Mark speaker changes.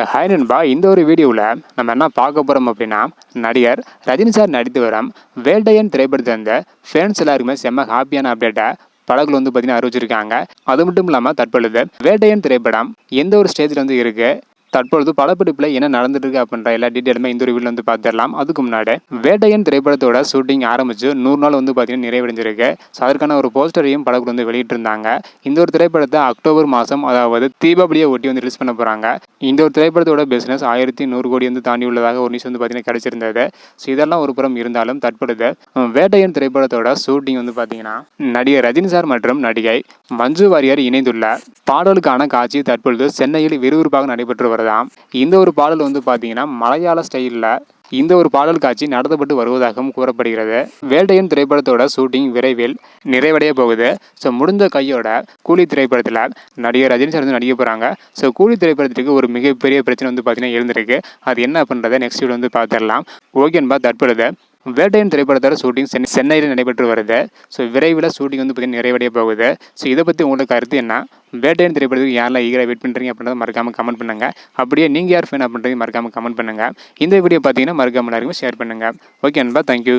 Speaker 1: Hi நண்பா, இந்த ஒரு வீடியோவில் நம்ம என்ன பார்க்க போகிறோம் அப்படின்னா, நடிகர் ரஜினி சார் நடித்து வரும் வேட்டையன் திரைப்படத்தை வந்து ஃபேன்ஸ் எல்லாருக்குமே செம்ம ஹாப்பியான அப்டேட்டை படகுல வந்து பார்த்தீங்கன்னா அறிவிச்சிருக்காங்க. அது மட்டும் இல்லாமல் தற்பொழுது வேட்டையன் திரைப்படம் எந்த ஒரு ஸ்டேஜில் வந்து இருக்குது, தற்பொழுது படப்பிடிப்பில் என்ன நடந்துட்டு இருக்கு அப்படின்ற எல்லா டீட்டெயிலுமே இந்த ஒரு வீடியோவில் வந்து பார்த்துடலாம். அதுக்கு முன்னாடி வேட்டையன் திரைப்படத்தோட ஷூட்டிங் ஆரம்பிச்சு 100 நாள் வந்து பார்த்தீங்கன்னா நிறைவடைஞ்சிருக்கு. ஸோ அதற்கான ஒரு போஸ்டரையும் படக்குழு வந்து வெளியிட்டிருந்தாங்க. இந்த ஒரு திரைப்படத்தை அக்டோபர் மாதம், அதாவது தீபாவளியை ஒட்டி வந்து ரிலீஸ் பண்ண போகிறாங்க. இந்த ஒரு திரைப்படத்தோட பிஸ்னஸ் 1100 கோடி வந்து தாண்டி உள்ளதாக ஒரு நியூஸ் வந்து பார்த்தீங்கன்னா கிடைச்சிருந்தது. ஸோ இதெல்லாம் ஒரு புறம் இருந்தாலும் தற்பொழுது வேட்டையன் திரைப்படத்தோட ஷூட்டிங் வந்து பார்த்தீங்கன்னா நடிகர் ரஜினி சார் மற்றும் நடிகை மஞ்சு வாரியர் இணைந்துள்ள பாடலுக்கான காட்சி தற்பொழுது சென்னையில் விறுவிறுப்பாக நடைபெற்று வருதாம். இந்த ஒரு பாடல் வந்து பார்த்தீங்கன்னா மலையாள ஸ்டைலில் இந்த ஒரு பாடல் காட்சி நடத்தப்பட்டு வருவதாகவும் கூறப்படுகிறது. வேட்டையன் திரைப்படத்தோட ஷூட்டிங் விரைவில் நிறைவடைய போகுது. ஸோ முடிந்த கையோட கூலி திரைப்படத்தில் நடிகர் ரஜினி சார் வந்து நடிக்க போகிறாங்க. ஸோ கூலி திரைப்படத்துக்கு ஒரு மிகப்பெரிய பிரச்சனை வந்து பார்த்தீங்கன்னா எழுந்திருக்கு. அது என்ன அப்படின்றத நெக்ஸ்ட் வீடியோ வந்து பார்த்துடலாம். ஓகேன்பா, தற்பொழுது வேட்டையன் திரைப்படத்தோட ஷூட்டிங் சென்னையில் நடைபெற்று வருது. ஸோ விரைவில் ஷூட்டிங் வந்து பார்த்தீங்கன்னா நிறைவடைய போகுது. ஸோ இதை பற்றி உங்களுக்கு கருத்து என்ன? வேட்டையன் திரைப்படத்துக்கு யாரெல்லாம் ஈகராக வெயிட் பண்ணுறீங்க அப்படின்றத மறக்காமல் கமெண்ட் பண்ணுங்கள். அப்படியே நீங்கள் யார் ஃபேன் அப்படின்றத மறக்காமல் கமெண்ட் பண்ணுங்கள். இந்த வீடியோ பார்த்தீங்கன்னா மறக்காமல் எல்லாருமே ஷேர் பண்ணுங்கள். ஓகே நண்பா, தேங்க்யூ.